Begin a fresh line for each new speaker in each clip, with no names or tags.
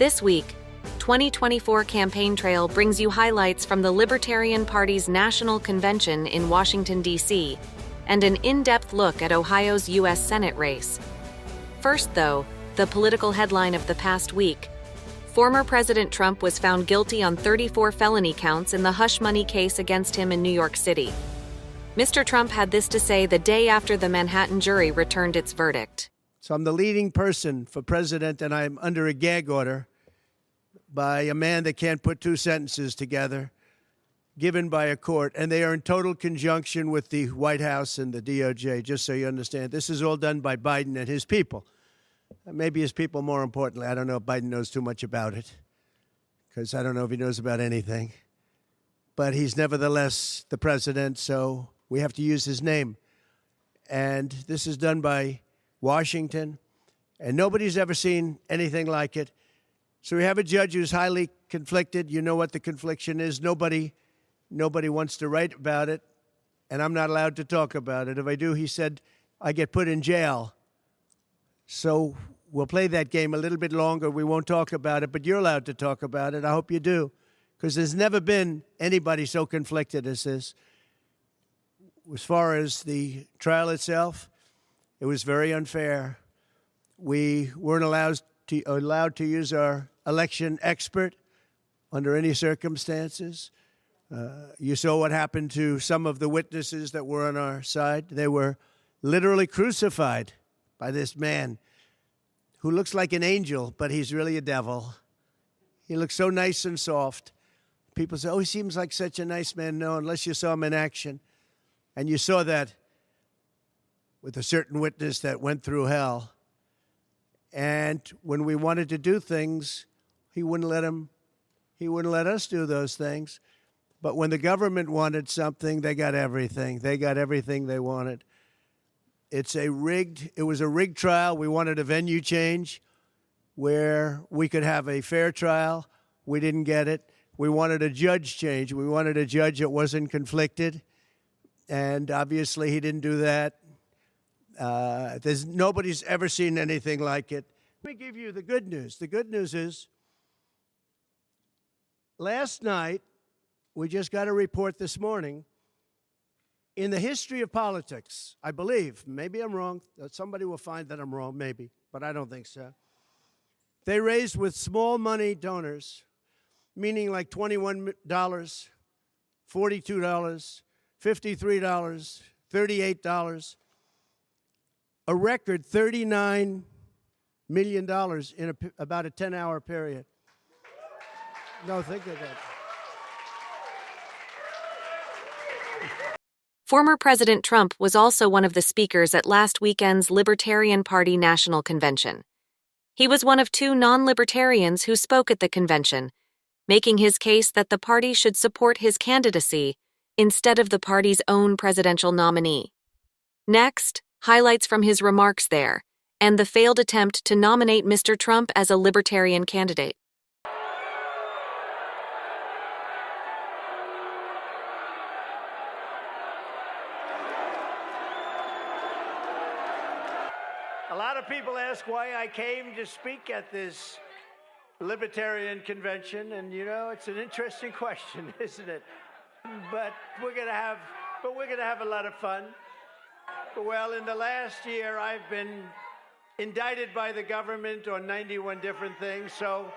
This week, 2024 Campaign Trail brings you highlights from the Libertarian Party's National Convention in Washington, D.C., and an in-depth look at Ohio's U.S. Senate race. First, though, the political headline of the past week. Former President Trump was found guilty on 34 felony counts in the hush money case against him in New York City. Mr. Trump had this to say the day after the Manhattan jury returned its verdict.
So I'm the leading person for president, and I'm under a gag order by a man that can't put two sentences together, given by a court, and they are in total conjunction with the White House and the DOJ, just so you understand. This is all done by Biden and his people. Maybe his people more importantly. I don't know if Biden knows too much about it, because I don't know if he knows about anything. But he's nevertheless the president, so we have to use his name. And this is done by Washington, and nobody's ever seen anything like it. So we have a judge who's highly conflicted. You know what the confliction is. Nobody wants to write about it, and I'm not allowed to talk about it. If I do, he said, I get put in jail. So we'll play that game a little bit longer. We won't talk about it, but you're allowed to talk about it. I hope you do, because there's never been anybody so conflicted as this. As far as the trial itself, it was very unfair. We weren't allowed to use our election expert under any circumstances. You saw what happened to some of the witnesses that were on our side. They were literally crucified by this man who looks like an angel, but he's really a devil. He looks so nice and soft. People say, oh, he seems like such a nice man. No, unless you saw him in action. And you saw that with a certain witness that went through hell. And when we wanted to do things, he wouldn't let us do those things. But when the government wanted something, they got everything. They got everything they wanted. It was a rigged trial. We wanted a venue change where we could have a fair trial. We didn't get it. We wanted a judge change. We wanted a judge that wasn't conflicted. And obviously he didn't do that. Nobody's ever seen anything like it. Let me give you the good news. The good news is, last night, we just got a report this morning, in the history of politics, I believe, maybe I'm wrong, somebody will find that I'm wrong, maybe, but I don't think so. They raised with small money donors, meaning like $21, $42, $53, $38, a record $39 million in about a 10-hour period. No, think of that.
Former President Trump was also one of the speakers at last weekend's Libertarian Party National Convention. He was one of two non-libertarians who spoke at the convention, making his case that the party should support his candidacy instead of the party's own presidential nominee. Next, highlights from his remarks there, and the failed attempt to nominate Mr. Trump as a Libertarian candidate.
A lot of people ask why I came to speak at this Libertarian convention, and you know, it's an interesting question, isn't it? But we're gonna have a lot of fun. Well, in the last year, I've been indicted by the government on 91 different things, so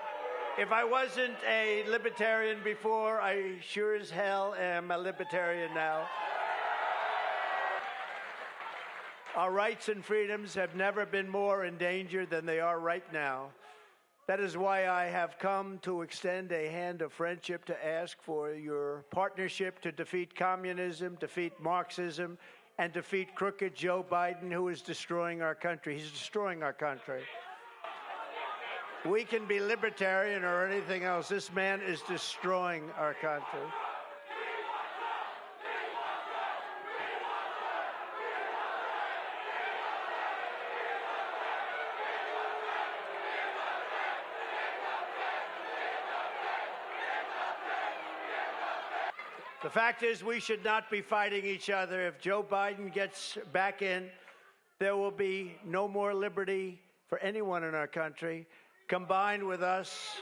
if I wasn't a libertarian before, I sure as hell am a libertarian now. Our rights and freedoms have never been more endangered than they are right now. That is why I have come to extend a hand of friendship to ask for your partnership to defeat communism, defeat Marxism, and defeat crooked Joe Biden, who is destroying our country. He's destroying our country. We can be libertarian or anything else. This man is destroying our country. The fact is, we should not be fighting each other. If Joe Biden gets back in, there will be no more liberty for anyone in our country. combine with us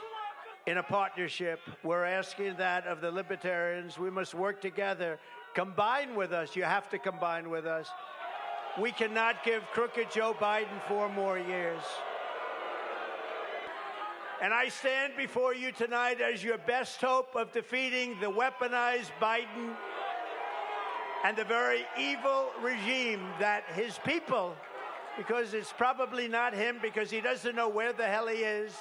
in a partnership. We're asking that of the Libertarians. We must work together. Combine with us. You have to combine with us. We cannot give crooked Joe Biden 4 more years. And I stand before you tonight as your best hope of defeating the weaponized Biden and the very evil regime that his people, because it's probably not him because he doesn't know where the hell he is,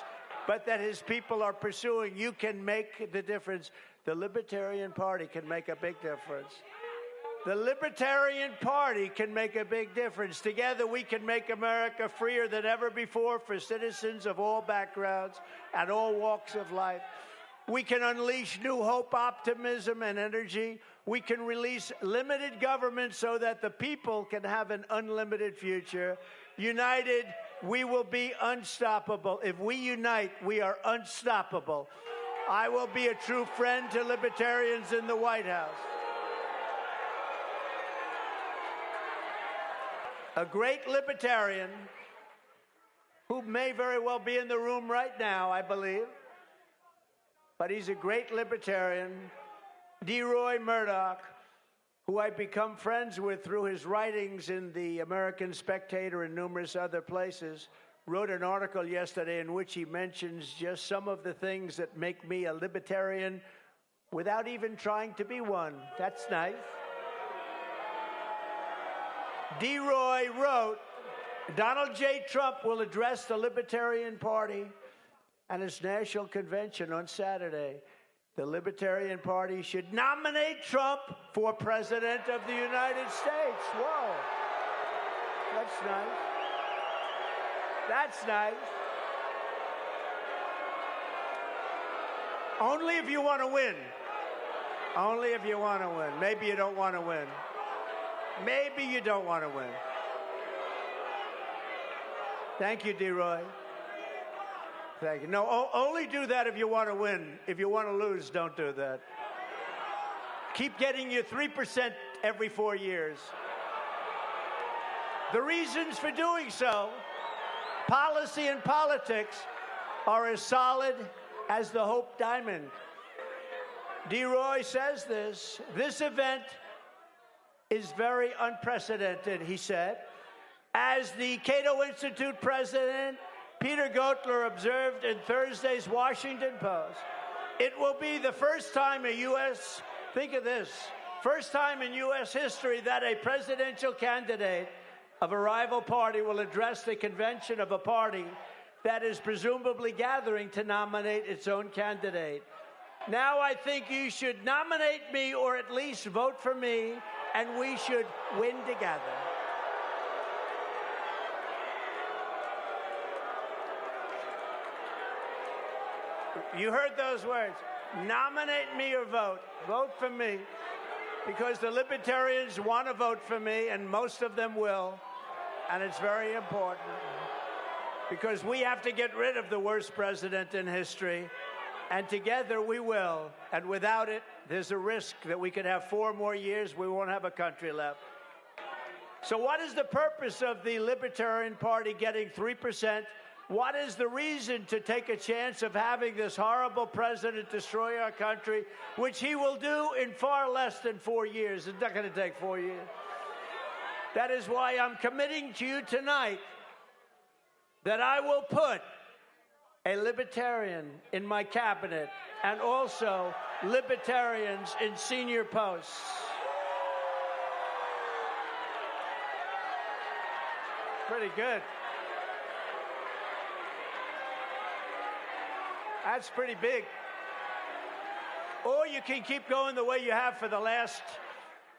but that his people are pursuing. You can make the difference. The Libertarian Party can make a big difference. The Libertarian Party can make a big difference. Together we can make America freer than ever before for citizens of all backgrounds and all walks of life. We can unleash new hope, optimism, and energy. We can release limited government so that the people can have an unlimited future. United, we will be unstoppable. If we unite, we are unstoppable. I will be a true friend to libertarians in the White House. A great libertarian who may very well be in the room right now, I believe, but he's a great libertarian, D. Roy Murdoch, who I've become friends with through his writings in the American Spectator and numerous other places, wrote an article yesterday in which he mentions just some of the things that make me a libertarian without even trying to be one. That's nice. D. Roy wrote, Donald J. Trump will address the Libertarian Party and its national convention on Saturday. The Libertarian Party should nominate Trump for President of the United States. Whoa. That's nice. That's nice. Only if you want to win. Only if you want to win. Maybe you don't want to win. Maybe you don't want to win. Thank you, D. Roy. Thank you. No, only do that if you want to win. If you want to lose, don't do that. Keep getting your 3% every 4 years. The reasons for doing so, policy and politics, are as solid as the Hope Diamond. D. Roy says this event is very unprecedented, he said. As the Cato Institute president, Peter Gotler, observed in Thursday's Washington Post, it will be the first time in U.S., think of this, first time in U.S. history that a presidential candidate of a rival party will address the convention of a party that is presumably gathering to nominate its own candidate. Now I think you should nominate me or at least vote for me, and we should win together. You heard those words. Nominate me or vote. Vote for me. Because the Libertarians want to vote for me, and most of them will. And it's very important. Because we have to get rid of the worst president in history. And together we will. And without it, there's a risk that we could have 4 more years. We won't have a country left. So what is the purpose of the Libertarian Party getting 3%? What is the reason to take a chance of having this horrible president destroy our country, which he will do in far less than 4 years? It's not going to take 4 years. That is why I'm committing to you tonight that I will put a libertarian in my cabinet and also libertarians in senior posts. Pretty good. That's pretty big. Or you can keep going the way you have for the last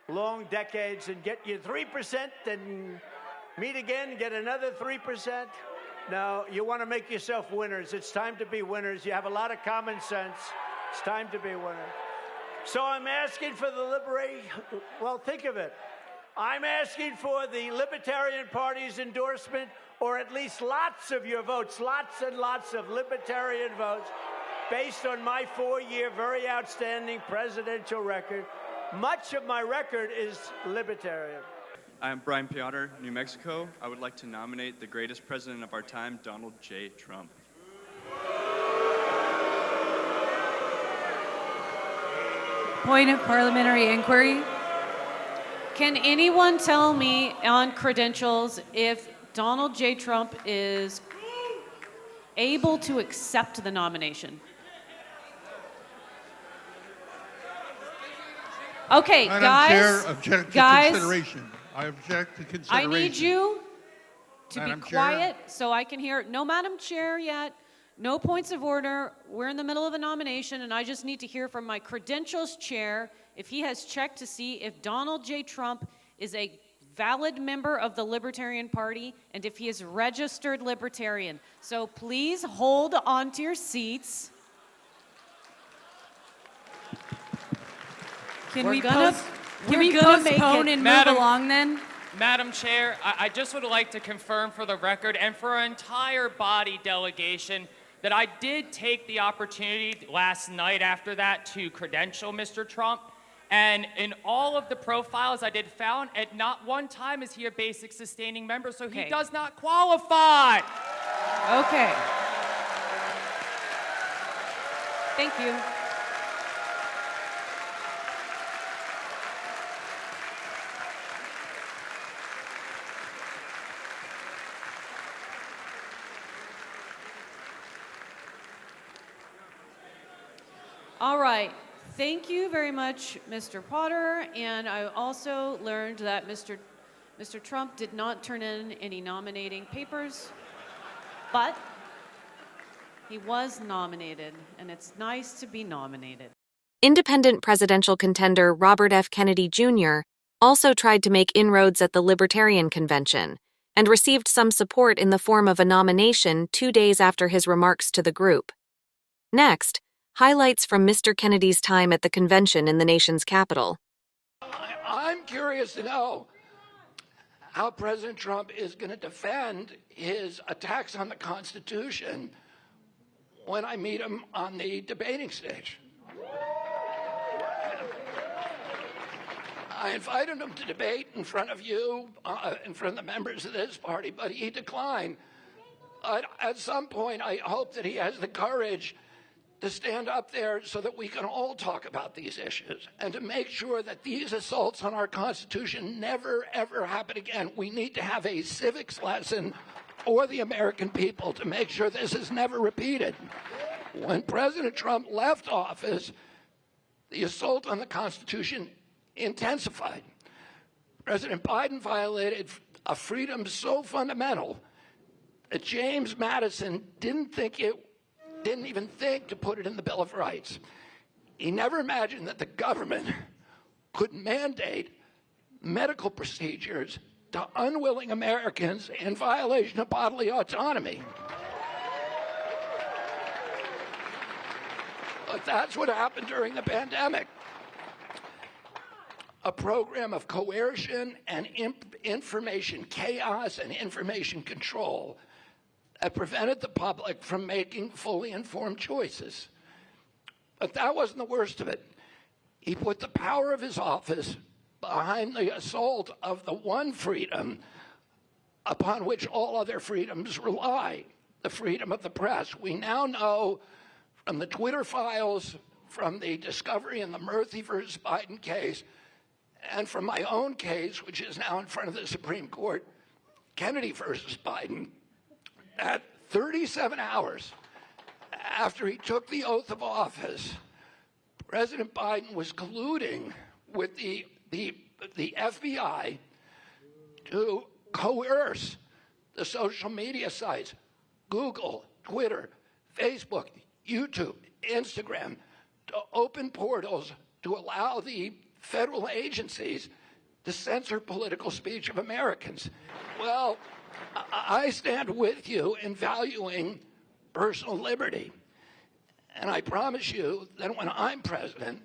long decades and get your 3% and meet again, get another 3%. No, you want to make yourself winners. It's time to be winners. You have a lot of common sense. It's time to be winners. So I'm asking for the liberation. Well, think of it. I'm asking for the Libertarian Party's endorsement, or at least lots of your votes, lots and lots of Libertarian votes, based on my 4-year, very outstanding presidential record. Much of my record is Libertarian.
I'm Brian Piotr, New Mexico. I would like to nominate the greatest president of our time, Donald J. Trump. Point of parliamentary inquiry.
Can anyone tell me on credentials if Donald J. Trump is able to accept the nomination? Okay,
Madam
guys.
Chair, object to consideration. I object to consideration.
I need you to
Madam
be
Chair?
quiet so I can hear. No, Madam Chair, yet. No points of order. We're in the middle of a nomination, and I just need to hear from my credentials chair if he has checked to see if Donald J. Trump is a valid member of the Libertarian Party and if he is registered Libertarian. So please hold on to your seats.
Can
We're
we
gonna
postpone and move along then?
Madam Chair, I just would like to confirm for the record and for our entire body delegation that I did take the opportunity last night after that to credential Mr. Trump. And in all of the profiles I did found, at not one time is he a basic sustaining member, so he does not qualify.
Okay. Thank you. All right. Thank you very much, Mr. Potter. And I also learned that Mr. Trump did not turn in any nominating papers, but he was nominated, and it's nice to be nominated.
Independent presidential contender Robert F. Kennedy Jr. also tried to make inroads at the Libertarian Convention and received some support in the form of a nomination 2 days after his remarks to the group. Next, highlights from Mr. Kennedy's time at the convention in the nation's capital.
I'm curious to know how President Trump is going to defend his attacks on the Constitution when I meet him on the debating stage. I invited him to debate in front of you, in front of the members of this party, but he declined. At some point, I hope that he has the courage to stand up there so that we can all talk about these issues and to make sure that these assaults on our Constitution never, ever happen again. We need to have a civics lesson for the American people to make sure this is never repeated. When President Trump left office, the assault on the Constitution intensified. President Biden violated a freedom so fundamental that James Madison didn't even think to put it in the Bill of Rights. He never imagined that the government could mandate medical procedures to unwilling Americans in violation of bodily autonomy. But that's what happened during the pandemic. A program of coercion and information chaos and information control that prevented the public from making fully informed choices. But that wasn't the worst of it. He put the power of his office behind the assault of the one freedom upon which all other freedoms rely, the freedom of the press. We now know from the Twitter files, from the discovery in the Murphy versus Biden case, and from my own case, which is now in front of the Supreme Court, Kennedy versus Biden, at 37 hours after he took the oath of office, President Biden was colluding with the FBI to coerce the social media sites, Google, Twitter, Facebook, YouTube, Instagram, to open portals to allow the federal agencies to censor political speech of Americans. Well, I stand with you in valuing personal liberty. And I promise you that when I'm president,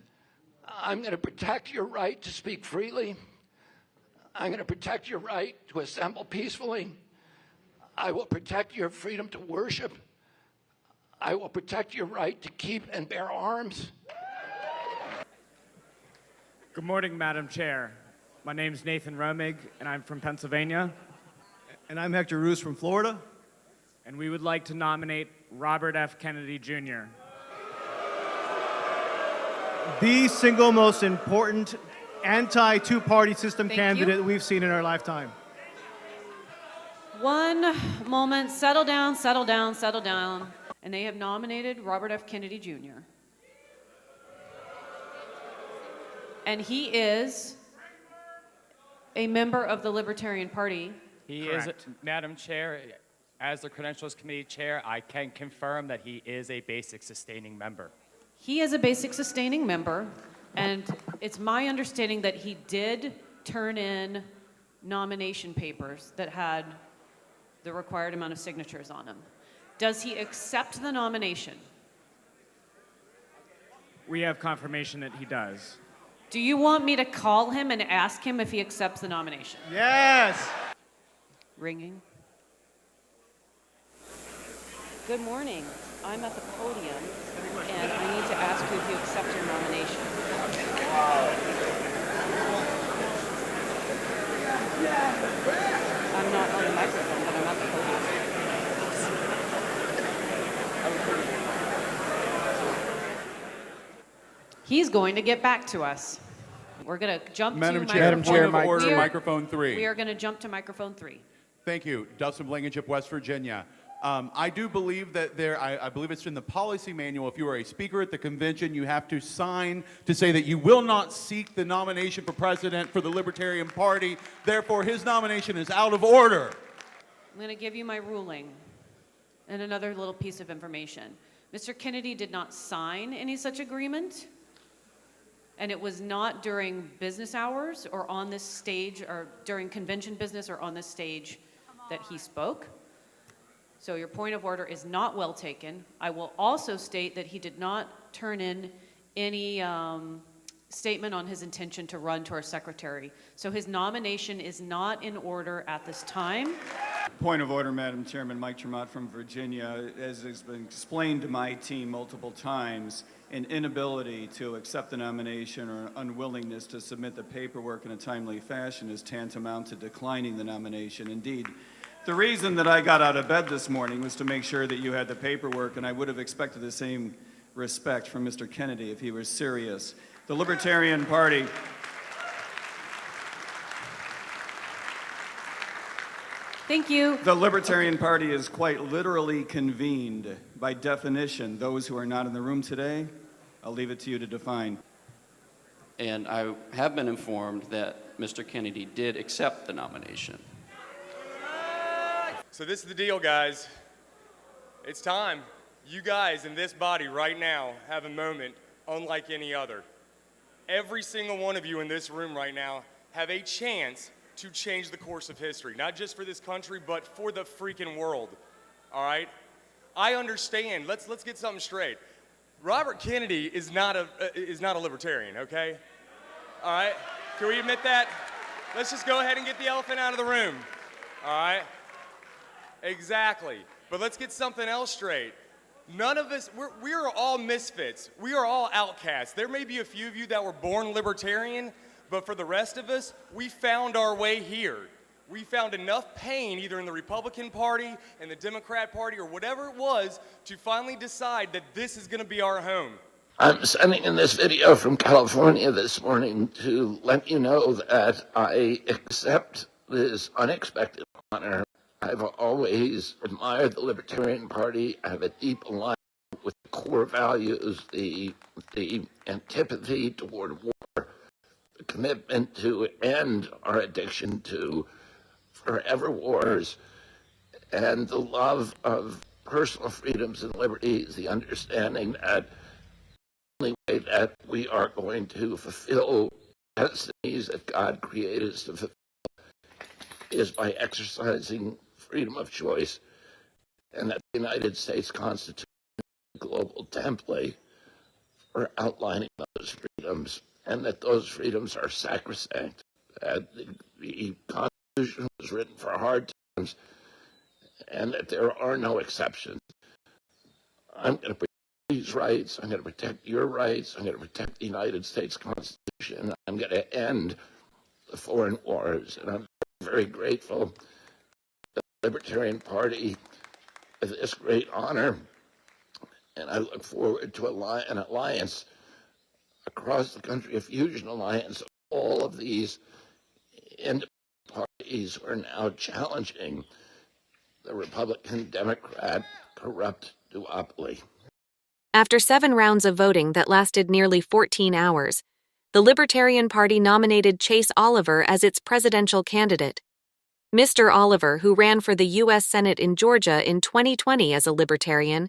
I'm going to protect your right to speak freely. I'm going to protect your right to assemble peacefully. I will protect your freedom to worship. I will protect your right to keep and bear arms.
Good morning, Madam Chair. My name is Nathan Romig, and I'm from Pennsylvania.
And I'm Hector Roos from Florida.
And we would like to nominate Robert F. Kennedy Jr.
the single most important anti-two-party system
Thank
candidate
you.
we've seen in our lifetime.
One moment, settle down, settle down, settle down. And they have nominated Robert F. Kennedy Jr. And he is a member of the Libertarian Party.
He
Correct.
is, Madam Chair, as the Credentials Committee Chair, I can confirm that he is a basic sustaining member.
He is a basic sustaining member, and it's my understanding that he did turn in nomination papers that had the required amount of signatures on them. Does he accept the nomination?
We have confirmation that he does.
Do you want me to call him and ask him if he accepts the nomination?
Yes.
Ringing. Good morning. I'm at the podium, and I need to ask you if you accept your nomination. I'm not on the microphone, but I'm at the podium. He's going to get back to us. We're going to jump
Madam
to
Chair,
microphone.
point of order,
We are-
microphone 3.
We are going to jump to microphone 3.
Thank you. Dustin Blankenship, West Virginia. I do believe that I believe it's in the policy manual, if you are a speaker at the convention, you have to sign to say that you will not seek the nomination for president for the Libertarian Party. Therefore, his nomination is out of order.
I'm going to give you my ruling and another little piece of information. Mr. Kennedy did not sign any such agreement, and it was not during business hours or on this stage or during convention business or on this stage that he spoke. So your point of order is not well taken. I will also state that he did not turn in any statement on his intention to run to our secretary. So his nomination is not in order at this time.
Point of order, Madam Chairman. Mike Tremont from Virginia. As has been explained to my team multiple times, an inability to accept the nomination or unwillingness to submit the paperwork in a timely fashion is tantamount to declining the nomination. Indeed, the reason that I got out of bed this morning was to make sure that you had the paperwork, and I would have expected the same respect from Mr. Kennedy if he was serious. The Libertarian Party
Thank you.
The Libertarian Party is quite literally convened. By definition, those who are not in the room today, I'll leave it to you to define.
And I have been informed that Mr. Kennedy did accept the nomination.
So this is the deal, guys. It's time. You guys in this body right now have a moment unlike any other. Every single one of you in this room right now have a chance to change the course of history, not just for this country, but for the freaking world, all right? I understand. Let's get something straight. Robert Kennedy is not a libertarian, okay? All right? Can we admit that? Let's just go ahead and get the elephant out of the room, all right? Exactly. But let's get something else straight. None of us, we are all misfits. We are all outcasts. There may be a few of you that were born libertarian, but for the rest of us, we found our way here. We found enough pain either in the Republican Party, in the Democrat Party, or whatever it was to finally decide that this is going to be our home.
I'm sending in this video from California this morning to let you know that I accept this unexpected honor. I've always admired the Libertarian Party. I have a deep alignment with the core values, the antipathy toward war, the commitment to end our addiction to forever wars, and the love of personal freedoms and liberties, the understanding that the only way that we are going to fulfill destinies that God created us to fulfill is by exercising freedom of choice, and that the United States Constitution is a global template for outlining those freedoms, and that those freedoms are sacrosanct. The Constitution was written for hard times, and that there are no exceptions. I'm going to protect these rights. I'm going to protect your rights. I'm going to protect the United States Constitution. I'm going to end the foreign wars, and I'm very grateful to the Libertarian Party for this great honor, and I look forward to an alliance across the country, a fusion alliance of all of these parties who are now challenging the Republican-Democrat corrupt duopoly.
After 7 rounds of voting that lasted nearly 14 hours, the Libertarian Party nominated Chase Oliver as its presidential candidate. Mr. Oliver, who ran for the U.S. Senate in Georgia in 2020 as a Libertarian,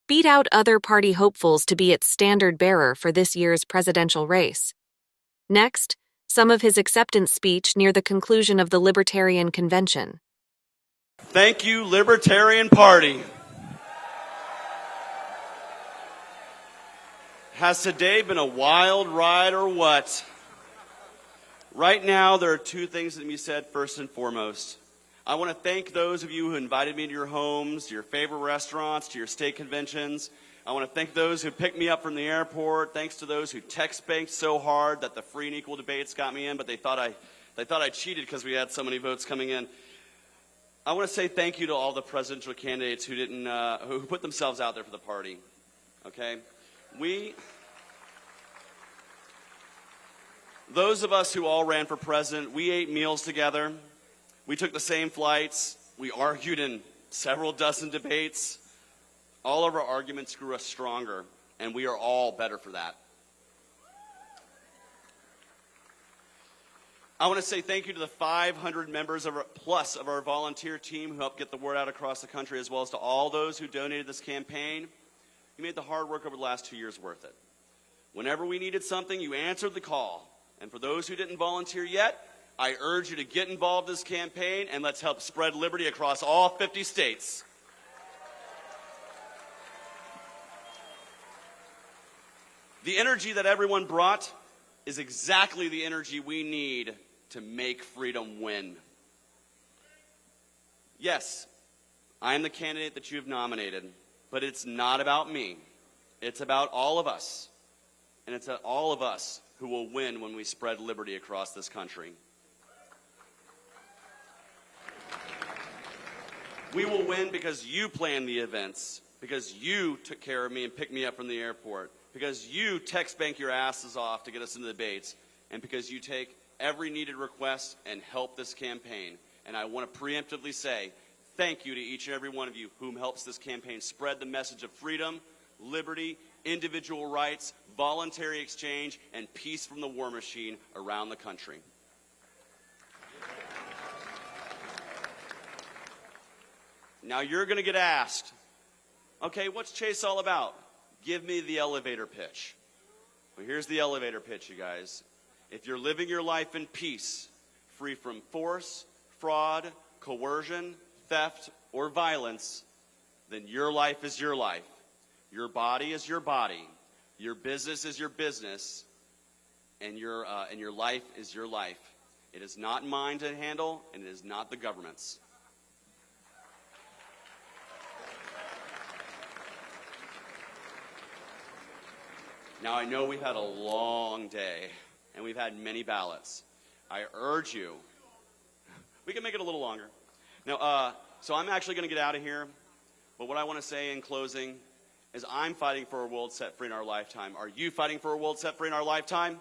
beat out other party hopefuls to be its standard-bearer for this year's presidential race. Next, some of his acceptance speech near the conclusion of the Libertarian Convention.
Thank you, Libertarian Party. Has today been a wild ride or what? Right now, there are 2 things that can be said first and foremost. I want to thank those of you who invited me to your homes, to your favorite restaurants, to your state conventions. I want to thank those who picked me up from the airport. Thanks to those who text banked so hard that the free and equal debates got me in, but they thought I cheated because we had so many votes coming in. I want to say thank you to all the presidential candidates who put themselves out there for the party. Okay, those of us who all ran for president, we ate meals together. We took the same flights. We argued in several dozen debates. All of our arguments grew us stronger, and we are all better for that. I want to say thank you to the 500 members plus of our volunteer team who helped get the word out across the country, as well as to all those who donated this campaign. You made the hard work over the last 2 years worth it. Whenever we needed something, you answered the call. And for those who didn't volunteer yet, I urge you to get involved in this campaign, and let's help spread liberty across all 50 states. The energy that everyone brought is exactly the energy we need to make freedom win. Yes, I am the candidate that you have nominated, but it's not about me. It's about all of us. And it's all of us who will win when we spread liberty across this country. We will win because you planned the events, because you took care of me and picked me up from the airport, because you text bank your asses off to get us into the debates, and because you take every needed request and help this campaign. And I want to preemptively say thank you to each and every one of you who helps this campaign spread the message of freedom, liberty, individual rights, voluntary exchange, and peace from the war machine around the country. Now you're going to get asked, okay, what's Chase all about? Give me the elevator pitch. Well, here's the elevator pitch, you guys. If you're living your life in peace, free from force, fraud, coercion, theft, or violence, then your life is your life. Your body is your body. Your business is your business. And your life is your life. It is not mine to handle, and it is not the government's. Now, I know we've had a long day, and we've had many ballots. I urge you, we can make it a little longer. Now, so I'm actually going to get out of here, but what I want to say in closing is I'm fighting for a world set free in our lifetime. Are you fighting for a world set free in our lifetime?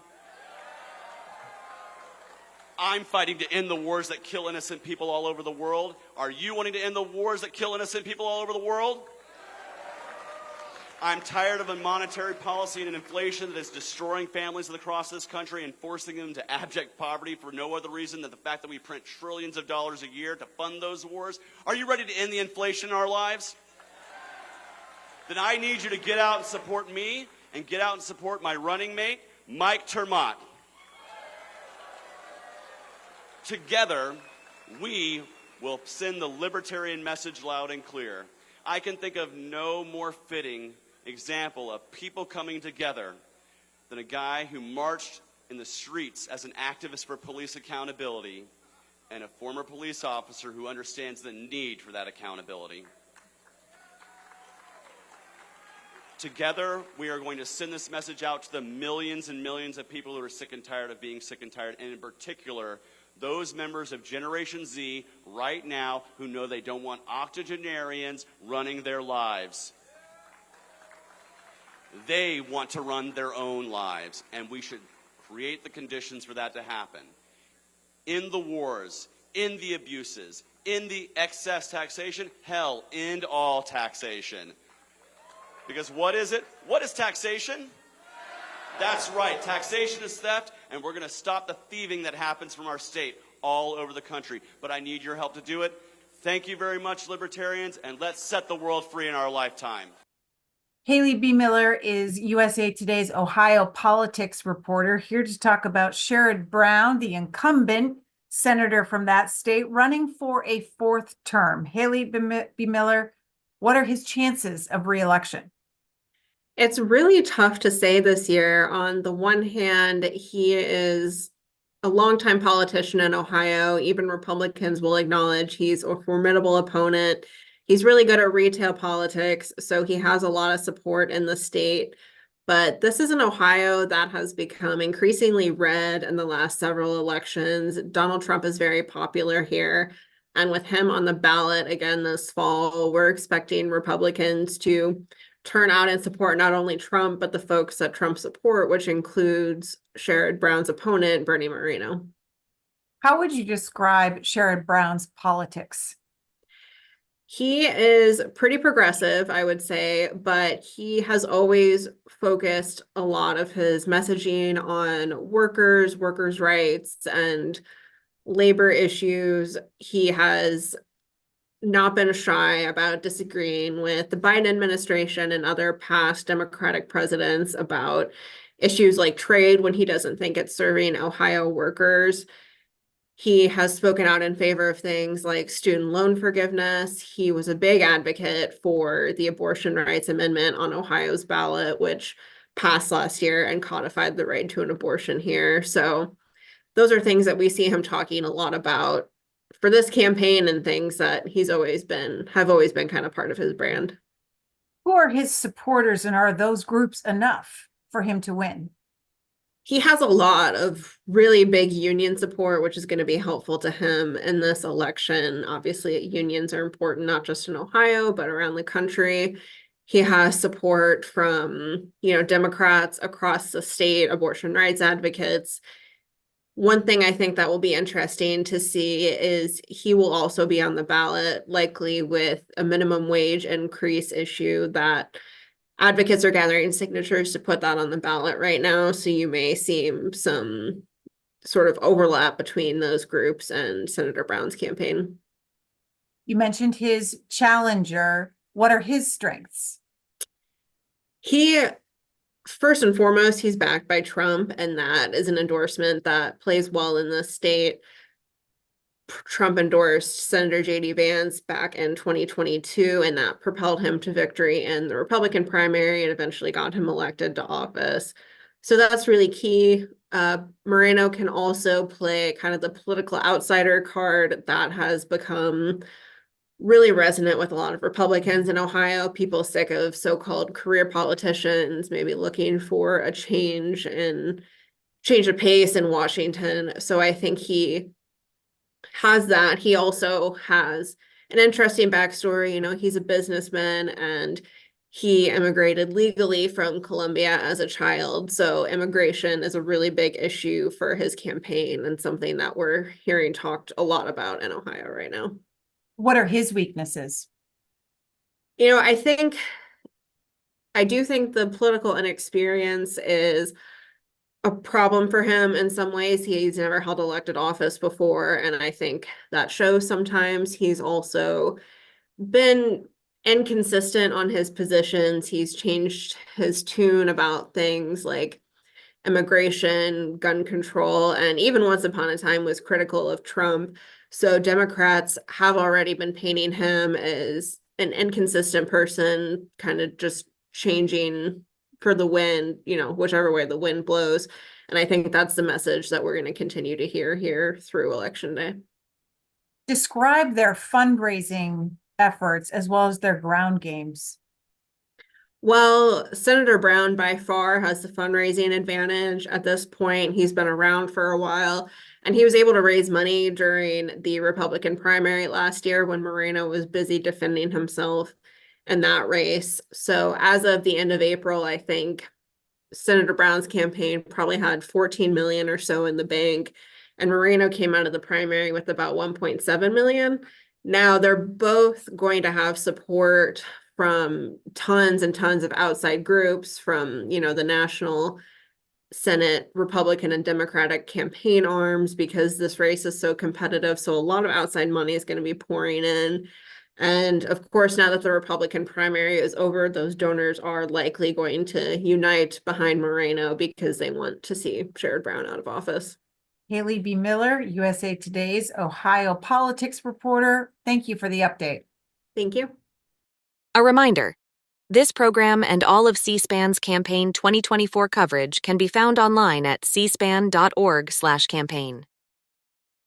I'm fighting to end the wars that kill innocent people all over the world. Are you wanting to end the wars that kill innocent people all over the world? I'm tired of a monetary policy and an inflation that is destroying families across this country and forcing them to abject poverty for no other reason than the fact that we print trillions of dollars a year to fund those wars. Are you ready to end the inflation in our lives? Then I need you to get out and support me and get out and support my running mate, Mike Termott. Together, we will send the libertarian message loud and clear. I can think of no more fitting example of people coming together than a guy who marched in the streets as an activist for police accountability and a former police officer who understands the need for that accountability. Together, we are going to send this message out to the millions and millions of people who are sick and tired of being sick and tired, and in particular, those members of Generation Z right now who know they don't want octogenarians running their lives. They want to run their own lives, and we should create the conditions for that to happen. In the wars, in the abuses, in the excess taxation, hell, end all taxation. Because what is it? What is taxation? That's right, taxation is theft, and we're going to stop the thieving that happens from our state all over the country. But I need your help to do it. Thank you very much, Libertarians, and let's set the world free in our lifetime.
Haley B. Miller is USA Today's Ohio politics reporter, here to talk about Sherrod Brown, the incumbent senator from that state, running for a fourth term. Haley B. Miller, what are his chances of re-election?
It's really tough to say this year. On the one hand, he is a longtime politician in Ohio. Even Republicans will acknowledge he's a formidable opponent. He's really good at retail politics, so he has a lot of support in the state. But this is an Ohio that has become increasingly red in the last several elections. Donald Trump is very popular here. And with him on the ballot again this fall, we're expecting Republicans to turn out and support not only Trump, but the folks that Trump support, which includes Sherrod Brown's opponent, Bernie Moreno.
How would you describe Sherrod Brown's politics?
He is pretty progressive, I would say, but he has always focused a lot of his messaging on workers' rights, and labor issues. He has not been shy about disagreeing with the Biden administration and other past Democratic presidents about issues like trade when he doesn't think it's serving Ohio workers. He has spoken out in favor of things like student loan forgiveness. He was a big advocate for the abortion rights amendment on Ohio's ballot, which passed last year and codified the right to an abortion here. So those are things that we see him talking a lot about for this campaign, and things that have always been kind of part of his brand.
Who are his supporters, and are those groups enough for him to win?
He has a lot of really big union support, which is going to be helpful to him in this election. Obviously, unions are important, not just in Ohio, but around the country. He has support from, Democrats across the state, abortion rights advocates. One thing I think that will be interesting to see is he will also be on the ballot, likely with a minimum wage increase issue that advocates are gathering signatures to put that on the ballot right now. So you may see some sort of overlap between those groups and Senator Brown's campaign.
You mentioned his challenger. What are his strengths?
First and foremost, he's backed by Trump, and that is an endorsement that plays well in the state. Trump endorsed Senator J.D. Vance back in 2022, and that propelled him to victory in the Republican primary and eventually got him elected to office. So that's really key. Moreno can also play kind of the political outsider card that has become really resonant with a lot of Republicans in Ohio, people sick of so-called career politicians, maybe looking for a change of pace in Washington. So I think he has that. He also has an interesting backstory. He's a businessman, and he immigrated legally from Colombia as a child. So immigration is a really big issue for his campaign, and something that we're hearing talked a lot about in Ohio right now.
What are his weaknesses?
I do think the political inexperience is a problem for him in some ways. He's never held elected office before, and I think that shows sometimes. He's also been inconsistent on his positions. He's changed his tune about things like immigration, gun control, and even once upon a time was critical of Trump. So Democrats have already been painting him as an inconsistent person, kind of just changing for the wind, whichever way the wind blows. And I think that's the message that we're going to continue to hear here through Election Day.
Describe their fundraising efforts as well as their ground games.
Well, Senator Brown by far has the fundraising advantage at this point. He's been around for a while, and he was able to raise money during the Republican primary last year when Moreno was busy defending himself in that race. So as of the end of April, I think Senator Brown's campaign probably had 14 million or so in the bank, and Moreno came out of the primary with about 1.7 million. Now they're both going to have support from tons and tons of outside groups from, the national Senate Republican and Democratic campaign arms, because this race is so competitive. So a lot of outside money is going to be pouring in. And of course, now that the Republican primary is over, those donors are likely going to unite behind Moreno because they want to see Sherrod Brown out of office.
Haley B. Miller, USA Today's Ohio politics reporter. Thank you for the update.
Thank you.
A reminder, this program and all of C-SPAN's campaign 2024 coverage can be found online at cspan.org/campaign.